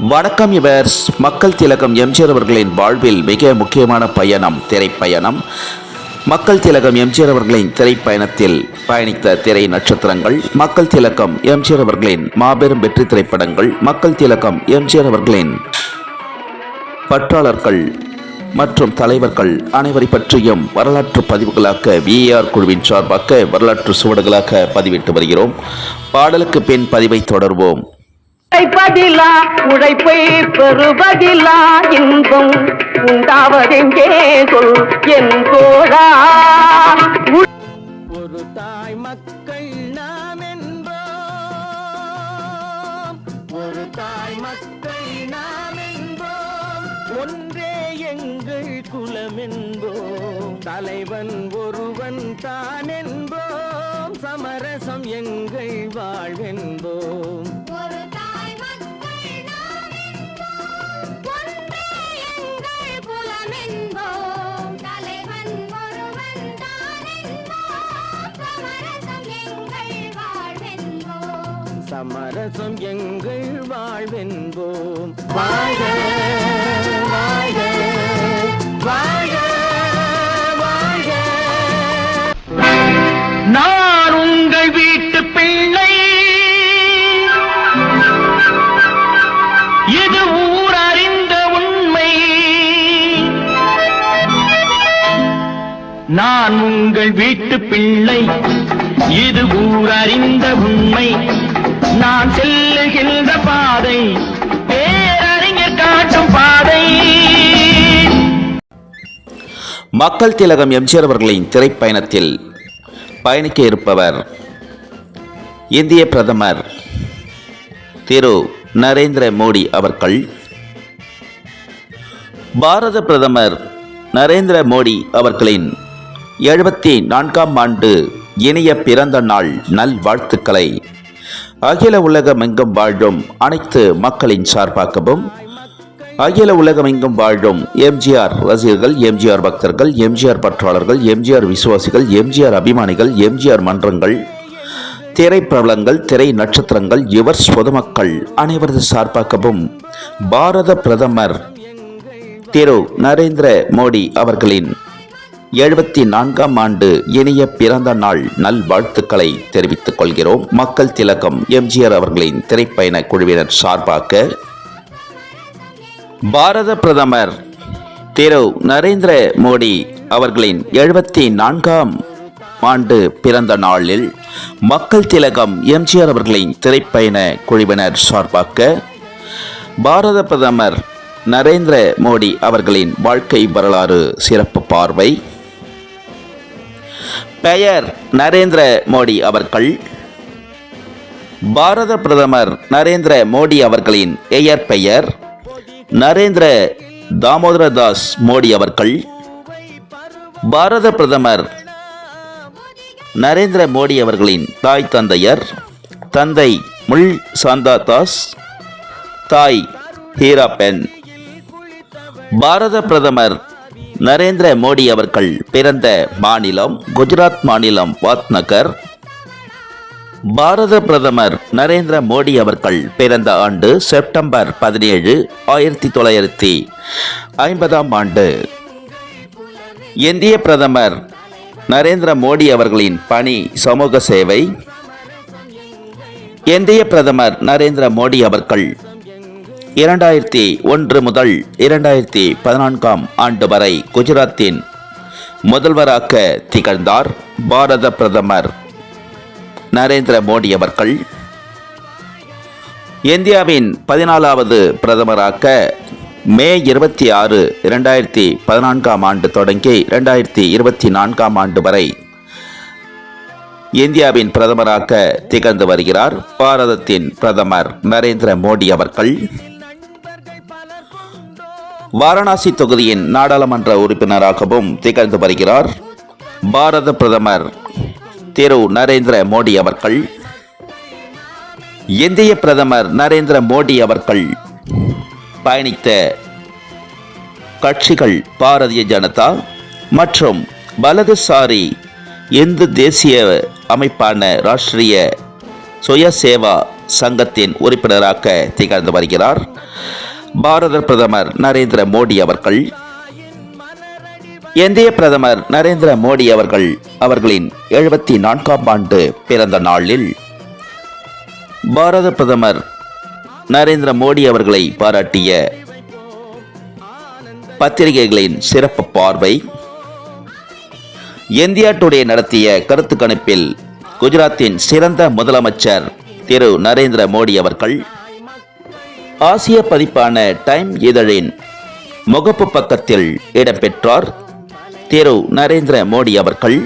வணக்கம் யுவர்ஸ். மக்கள் திலகம் எம்ஜிஆர் அவர்களின் வாழ்வில் மிக முக்கியமான பயணம் திரைப்பயணம். மக்கள் திலகம் எம்ஜிஆர் அவர்களின் திரைப்பயணத்தில் பயணித்த திரை நட்சத்திரங்கள், மக்கள் திலகம் எம்ஜிஆர் அவர்களின் மாபெரும் வெற்றி திரைப்படங்கள், மக்கள் திலகம் எம்ஜிஆர் அவர்களின் பற்றாளர்கள் மற்றும் தலைவர்கள் அனைவரை பற்றியும் வரலாற்று பதிவுகளாக VAR குழுவின் சார்பாக வரலாற்று சுவடுகளாக பதிவிட்டு வருகிறோம். பாடலுக்கு பின் பதிவை தொடர்வோம். உழைப்பதிலா உழைப்பை பெறுவதிலா இன்பம் உண்டாவதெங்கே சொல் என் தோழா. ஒரு தாய் மக்கள் நாம் என்போம், ஒரு தாய் மக்கள் நாம் என்போம், ஒன்றே எங்கள் குலம் என்போம், தலைவன் ஒருவன் தான் என்போம், சமரசம் எங்கள் வாழ்வென்போம். சமரசம் எங்கள் வாழ்வென்போம். வாழ்க வாழ்க வாழ்க வாழ்க. நான் உங்கள் வீட்டு பிள்ளை, இது ஊர் அறிந்த உண்மை. நான் உங்கள் வீட்டு பிள்ளை, இது ஊர் அறிந்த உண்மை. நான் செல்லுகின்ற பாதை பேரறிஞர் காட்டும் பாதை. மக்கள் திலகம் எம்ஜிஆர் அவர்களின் திரைப்பயணத்தில் பயணிக்க இருப்பவர் இந்திய பிரதமர் திரு நரேந்திர மோடி அவர்கள். பாரத பிரதமர் நரேந்திர மோடி அவர்களின் 74ஆம் ஆண்டு இனிய பிறந்த நாள் நல்வாழ்த்துக்களை அகில உலகமெங்கும் வாழும் அனைத்து மக்களின் சார்பாகவும், அகில உலகமெங்கும் வாழும் எம்ஜிஆர் ரசிகர்கள், எம்ஜிஆர் பக்தர்கள், எம்ஜிஆர் பற்றாளர்கள், எம்ஜிஆர் விசுவாசிகள், எம்ஜிஆர் அபிமானிகள், எம்ஜிஆர் மன்றங்கள், திரைப்பிரபலங்கள், திரை நட்சத்திரங்கள், யுவர்ஸ் பொதுமக்கள் அனைவரது சார்பாகவும் பாரத பிரதமர் திரு நரேந்திர மோடி அவர்களின் 74ஆம் ஆண்டு இனிய பிறந்த நாள் நல்வாழ்த்துக்களை தெரிவித்துக் கொள்கிறோம். மக்கள் திலகம் எம்ஜிஆர் அவர்களின் திரைப்பயண குழுவினர் சார்பாக பாரத பிரதமர் திரு நரேந்திர மோடி அவர்களின் 74ஆம் ஆண்டு பிறந்த நாளில் மக்கள் திலகம் எம்ஜிஆர் அவர்களின் திரைப்பயண குழுவினர் சார்பாக பாரத பிரதமர் நரேந்திர மோடி அவர்களின் வாழ்க்கை வரலாறு சிறப்பு பார்வை. பெயர் நரேந்திர மோடி அவர்கள். பாரத பிரதமர் நரேந்திர மோடி அவர்களின் இயற்பெயர் நரேந்திர தாமோதரதாஸ் மோடி அவர்கள். பாரத பிரதமர் நரேந்திர மோடி அவர்களின் தாய் தந்தையர் தந்தை முல் சாந்தா தாஸ், தாய் ஹீராபென். பாரத பிரதமர் நரேந்திர மோடி அவர்கள் பிறந்த மாநிலம் குஜராத் மாநிலம் வாத்நகர். பாரத பிரதமர் நரேந்திர மோடி அவர்கள் பிறந்த ஆண்டு செப்டம்பர் 17, 1950ஆம் ஆண்டு. இந்திய பிரதமர் நரேந்திர மோடி அவர்களின் பணி சமூக சேவை. இந்திய பிரதமர் நரேந்திர மோடி அவர்கள் 2001 முதல் 2014ஆம் ஆண்டு வரை குஜராத்தின் முதல்வராக திகழ்ந்தார். பாரத பிரதமர் நரேந்திர மோடி அவர்கள் இந்தியாவின் 14வது பிரதமராக மே 26, 2014ஆம் ஆண்டு தொடங்கி 2024ஆம் ஆண்டு வரை இந்தியாவின் பிரதமராக திகழ்ந்து வருகிறார். பாரதத்தின் பிரதமர் நரேந்திர மோடி அவர்கள் வாரணாசி தொகுதியின் நாடாளுமன்ற உறுப்பினராகவும் திகழ்ந்து வருகிறார். பாரத பிரதமர் திரு நரேந்திர மோடி அவர்கள் இந்திய பிரதமர் நரேந்திர மோடி அவர்கள் பயணித்த கட்சிகள் பாரதிய ஜனதா மற்றும் வலதுசாரி இந்து தேசிய அமைப்பான ராஷ்டிரிய சுயசேவா சங்கத்தின் உறுப்பினராக திகழ்ந்து வருகிறார். பாரத பிரதமர் நரேந்திர மோடி அவர்கள் இந்திய பிரதமர் நரேந்திர மோடி அவர்களின் 74ஆம் ஆண்டு பிறந்த நாளில் பாரத பிரதமர் நரேந்திர மோடி அவர்களை பாராட்டிய பத்திரிகைகளின் சிறப்பு பார்வை. இந்தியா டுடே நடத்திய கருத்து கணிப்பில் குஜராத்தின் சிறந்த முதலமைச்சர் திரு நரேந்திர மோடி அவர்கள் ஆசிய பதிப்பான டைம் இதழின் முகப்பு பக்கத்தில் இடம்பெற்றார். திரு நரேந்திர மோடி அவர்கள்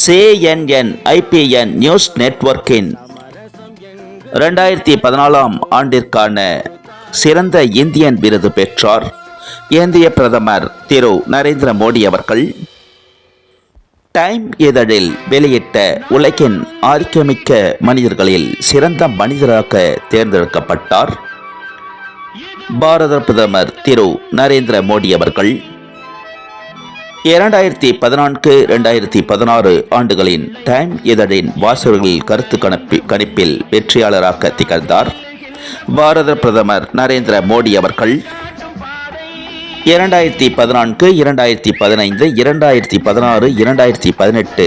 CNN IPN நியூஸ் நெட்வொர்க்கின் 2014ஆம் ஆண்டிற்கான சிறந்த இந்தியன் விருது பெற்றார். இந்திய பிரதமர் திரு நரேந்திர மோடி அவர்கள் டைம் இதழில் வெளியிட்ட உலகின் ஆதிக்கமிக்க மனிதர்களில் சிறந்த மனிதராக தேர்ந்தெடுக்கப்பட்டார். பாரத பிரதமர் திரு நரேந்திர மோடி அவர்கள் 2014-2016 ஆண்டுகளின் டைம் இதழின் வாசகர்கள் கருத்து கணிப்பில் வெற்றியாளராக திகழ்ந்தார். பாரத பிரதமர் நரேந்திர மோடி அவர்கள் 2014, 2015, 2016, 2018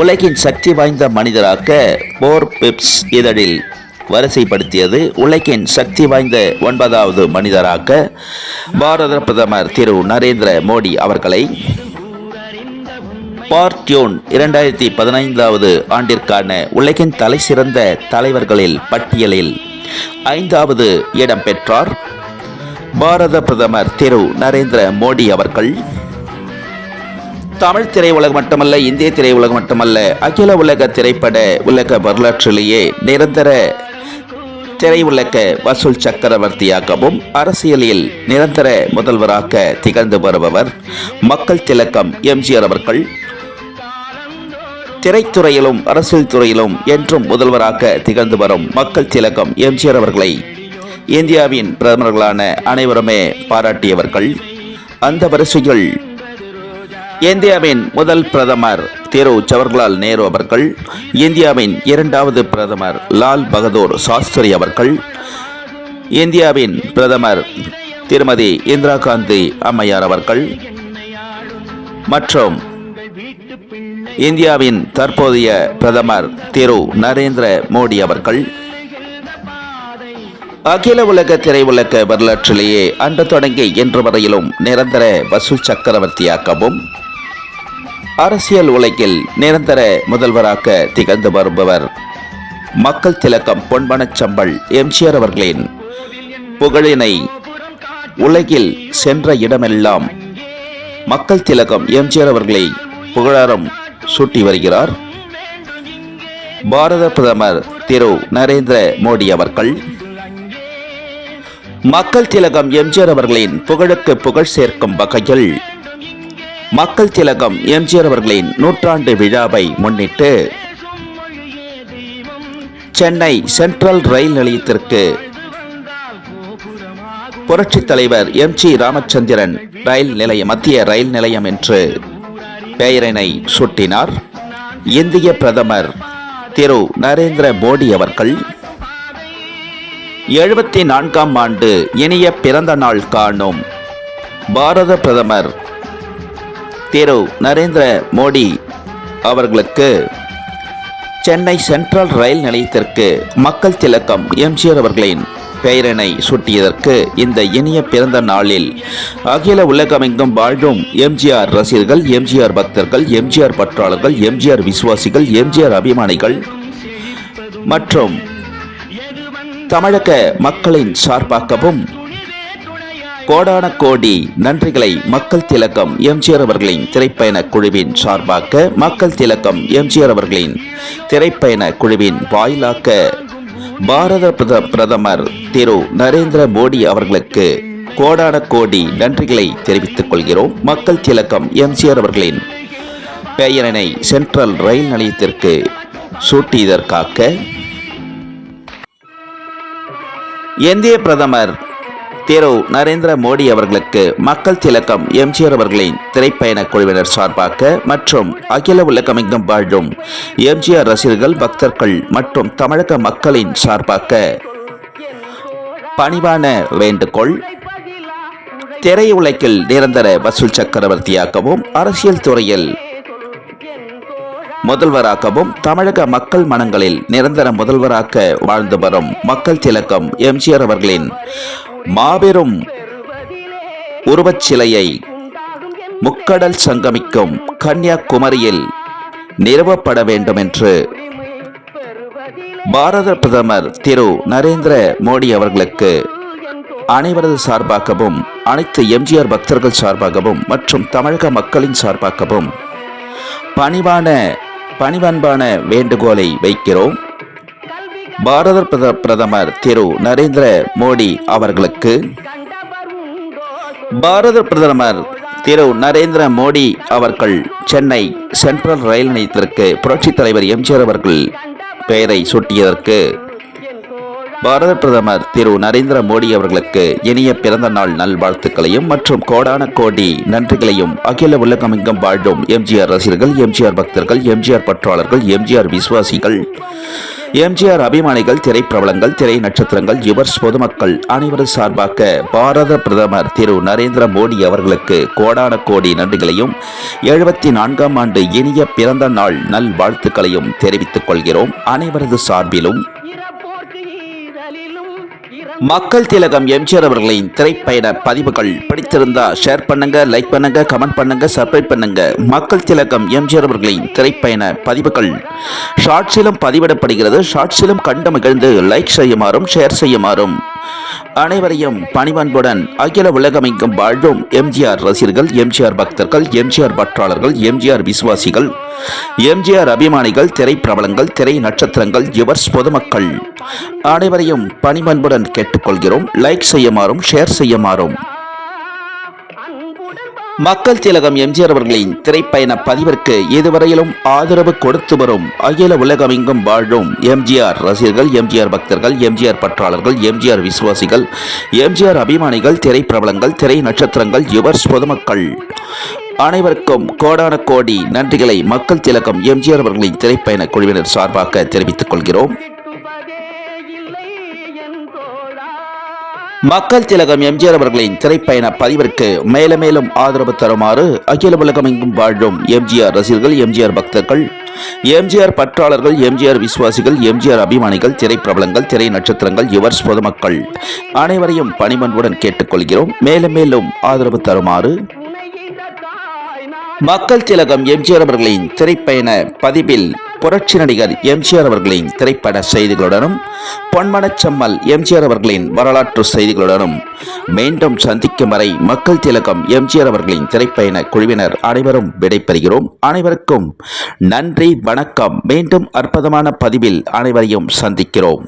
உலகின் சக்தி வாய்ந்த மனிதராக போர்பிப்ஸ் இதழில் வரிசைப்படுத்தியது. உலகின் சக்தி வாய்ந்த 9வது மனிதராக பாரத பிரதமர் திரு நரேந்திர மோடி அவர்களை பார்ட்யூன் 2015வது ஆண்டிற்கான உலகின் தலை சிறந்த தலைவர்களில் பட்டியலில் 5வது இடம் பெற்றார். பாரத பிரதமர் திரு நரேந்திர மோடி அவர்கள் தமிழ் திரையுலகம் மட்டுமல்ல, இந்திய திரையுலகம் மட்டுமல்ல, அகில உலக திரைப்பட உலக வரலாற்றிலேயே நிரந்தர திரையுலக வசூல் சக்கரவர்த்தியாகவும் அரசியலில் நிரந்தர முதல்வராக திகழ்ந்து வருபவர் மக்கள் திலகம் எம்ஜிஆர் அவர்கள். திரைத்துறையிலும் அரசியல் துறையிலும் என்றும் முதல்வராக திகழ்ந்து வரும் மக்கள் திலகம் எம்ஜிஆர் அவர்களை இந்தியாவின் பிரதமர்களான அனைவருமே பாராட்டியவர்கள். அந்த வரிசையில் இந்தியாவின் முதல் பிரதமர் திரு ஜவஹர்லால் நேரு அவர்கள், இந்தியாவின் 2வது பிரதமர் லால் பகதூர் சாஸ்திரி அவர்கள், இந்தியாவின் பிரதமர் திருமதி இந்திரா காந்தி அம்மையார் அவர்கள் மற்றும் இந்தியாவின் தற்போதைய பிரதமர் திரு நரேந்திர மோடி அவர்கள் அகில உலக திரையுலக வரலாற்றிலேயே அன்று தொடங்கி இன்று வரையிலும் நிரந்தர வசூல் சக்கரவர்த்தியாகவும் அரசியல் உலகில் நிரந்தர முதல்வராக திகழ்ந்து வருபவர் மக்கள் திலகம் பொன்பனச்சம்பல் எம்ஜிஆர் அவர்களின் புகழினை உலகில் சென்ற இடமெல்லாம் மக்கள் திலகம் எம்ஜிஆர் அவர்களை புகழாரம் சூட்டி வருகிறார். பாரத பிரதமர் திரு நரேந்திர மோடி அவர்கள் மக்கள் திலகம் எம்ஜிஆர் அவர்களின் புகழுக்கு புகழ் சேர்க்கும் வகையில் மக்கள் திலகம் எம்ஜிஆர் அவர்களின் 100ஆண்டு விழாவை முன்னிட்டு சென்னை சென்ட்ரல் ரயில் நிலையத்திற்கு புரட்சித் தலைவர் எம்.ஜி. ராமச்சந்திரன் மத்திய ரயில் நிலையம் என்று பெயரினை சூட்டினார். இந்திய பிரதமர் திரு நரேந்திர மோடி அவர்கள் 74ஆம் ஆண்டு இனிய பிறந்த நாள் காணும் பாரத பிரதமர் திரு நரேந்திர மோடி அவர்களுக்கு சென்னை சென்ட்ரல் ரயில் நிலையத்திற்கு மக்கள் திலகம் எம்ஜிஆர் அவர்களின் பெயரினை சூட்டியதற்கு இந்த இனிய பிறந்த நாளில் அகில உலகமெங்கும் வாழும் எம்ஜிஆர் ரசிகர்கள், எம்ஜிஆர் பக்தர்கள், எம்ஜிஆர் பற்றாளர்கள், எம்ஜிஆர் விசுவாசிகள், எம்ஜிஆர் அபிமானிகள் மற்றும் தமிழக மக்களின் சார்பாகவும் கோடான கோடி நன்றிகளை மக்கள் திலகம் எம்ஜிஆர் அவர்களின் திரைப்பயண குழுவின் சார்பாக மக்கள் திலகம் எம்ஜிஆர் அவர்களின் திரைப்பயண குழுவின் வாயிலாக பாரத பிரதமர் திரு நரேந்திர மோடி அவர்களுக்கு கோடான கோடி நன்றிகளை தெரிவித்துக் கொள்கிறோம். மக்கள் திலகம் எம்ஜிஆர் அவர்களின் பெயரினை சென்ட்ரல் ரயில் நிலையத்திற்கு சூட்டியதற்காக இந்திய பிரதமர் திரு நரேந்திர மோடி அவர்களுக்கு மக்கள் திலகம் எம்ஜிஆர் அவர்களின் திரைப்பயண குழுவினர் சார்பாக மற்றும் அகில உலகமெங்கும் வாழும் எம்ஜிஆர் ரசிகர்கள், பக்தர்கள் மற்றும் தமிழக மக்களின் சார்பாக பணிவான வேண்டுகோள். திரையுலகில் நிரந்தர வசூல் சக்கரவர்த்தியாகவும் அரசியல் துறையில் முதல்வராகவும் தமிழக மக்கள் மனங்களில் நிரந்தர முதல்வராக வாழ்ந்து வரும் மக்கள் திலகம் எம்ஜிஆர் அவர்களின் மாபெரும் உருவச் சிலையை முக்கடல் சங்கமிக்கும் கன்னியாகுமரியில் நிறுவப்பட வேண்டும் என்று பாரத பிரதமர் திரு நரேந்திர மோடி அவர்களுக்கு அனைவரது சார்பாகவும், அனைத்து எம்ஜிஆர் பக்தர்கள் சார்பாகவும் மற்றும் தமிழக மக்களின் சார்பாகவும் பணிவன்பான வேண்டுகோளை வைக்கிறோம். பாரத பிரதமர் திரு நரேந்திர மோடி அவர்களுக்கு அவர்கள் சென்னை சென்ட்ரல் ரயில் நிலையத்திற்கு புரட்சித் தலைவர் எம்ஜிஆர் அவர்கள் பெயரை சூட்டியதற்கு பாரத பிரதமர் திரு நரேந்திர மோடி அவர்களுக்கு இனிய பிறந்த நாள் நல்வாழ்த்துக்களையும் மற்றும் கோடான கோடி நன்றிகளையும் அகில உலகமெங்கும் வாழும் எம்ஜிஆர் ரசிகர்கள், எம்ஜிஆர் பக்தர்கள், எம்ஜிஆர் பற்றாளர்கள், எம்ஜிஆர் விசுவாசிகள், எம்ஜிஆர் அபிமானிகள், திரைப்பிரபலங்கள், திரை நட்சத்திரங்கள், யுவர்ஸ் பொதுமக்கள் அனைவரும் சார்பாக பாரத பிரதமர் திரு நரேந்திர மோடி அவர்களுக்கு கோடான கோடி நன்றிகளையும் 74ஆம் ஆண்டு இனிய பிறந்த நாள் நல்வாழ்த்துக்களையும் தெரிவித்துக் கொள்கிறோம். அனைவரது சார்பிலும் மக்கள் திலகம் எம்ஜிஆர் அவர்களின் திரைப்பயண பதிவுகள் பிடித்திருந்தா ஷேர் பண்ணுங்க, லைக் பண்ணுங்க, கமெண்ட் பண்ணுங்க, சப்ஸ்கிரைப் பண்ணுங்க. மக்கள் திலகம் எம்ஜிஆர் அவர்களின் திரைப்பயண பதிவுகள் ஷார்ட்ஸிலும் பதிவிடப்படுகிறது. ஷார்ட்ஸிலும் கண்டு மகிழ்ந்து லைக் செய்யுமாறும் ஷேர் செய்யுமாறும் அனைவரையும் பணிவன்புடன் அகில உலகமெங்கும் வாழும் எம்ஜிஆர் ரசிகர்கள், எம்ஜிஆர் பக்தர்கள், எம்ஜிஆர் பற்றாளர்கள், எம்ஜிஆர் விசுவாசிகள், எம்ஜிஆர் அபிமானிகள், திரைப்பிரபலங்கள், திரை நட்சத்திரங்கள், யுவர்ஸ் பொதுமக்கள் அனைவரையும் பணிவன்புடன் கேட்டுக்கொள்கிறோம். லைக் செய்யுமாறும் ஷேர் செய்யுமாறும். மக்கள் திலகம் எம்ஜிஆர் அவர்களின் திரைப்பயண பதிவிற்கு இதுவரையிலும் ஆதரவு கொடுத்து வரும் அகில உலகமெங்கும் வாழும் எம்ஜிஆர் ரசிகர்கள், எம்ஜிஆர் பக்தர்கள், எம்ஜிஆர் பற்றாளர்கள், எம்ஜிஆர் விசுவாசிகள், எம்ஜிஆர் அபிமானிகள், திரைப்பிரபலங்கள், திரை நட்சத்திரங்கள், யுவர்ஸ் பொதுமக்கள் அனைவருக்கும் கோடான கோடி நன்றிகளை மக்கள் திலகம் எம்ஜிஆர் அவர்களின் திரைப்பயண குழுவினர் சார்பாக தெரிவித்துக் கொள்கிறோம். மக்கள் திலகம் எம்ஜிஆர் அவர்களின் திரைப்பயண பதிவிற்கு மேலும் ஆதரவு தருமாறு அகில உலகமெங்கும் வாழும் எம்ஜிஆர் ரசிகர்கள், எம்ஜிஆர் பக்தர்கள், எம்ஜிஆர் பற்றாளர்கள், எம்ஜிஆர் விசுவாசிகள், எம்ஜிஆர் அபிமானிகள், திரைப்பிரபலங்கள், திரை நட்சத்திரங்கள், யுவர்ஸ் பொதுமக்கள் அனைவரையும் பணிவன்புடன் கேட்டுக்கொள்கிறோம். மேலும் ஆதரவு தருமாறு மக்கள் திலகம் எம்ஜிஆர் அவர்களின் திரைப்பயண பதிவில் புரட்சி நடிகர் எம்ஜிஆர் அவர்களின் திரைப்பட செய்திகளுடனும் பொன்மனச்செம்மல் எம்ஜிஆர் அவர்களின் வரலாற்று செய்திகளுடனும் மீண்டும் சந்திக்கும் வரை மக்கள் திலகம் எம்ஜிஆர் அவர்களின் திரைப்பயண குழுவினர் அனைவரும் விடைபெறுகிறோம். அனைவருக்கும் நன்றி, வணக்கம். மீண்டும் அற்புதமான பதிவில் அனைவரையும் சந்திக்கிறோம்.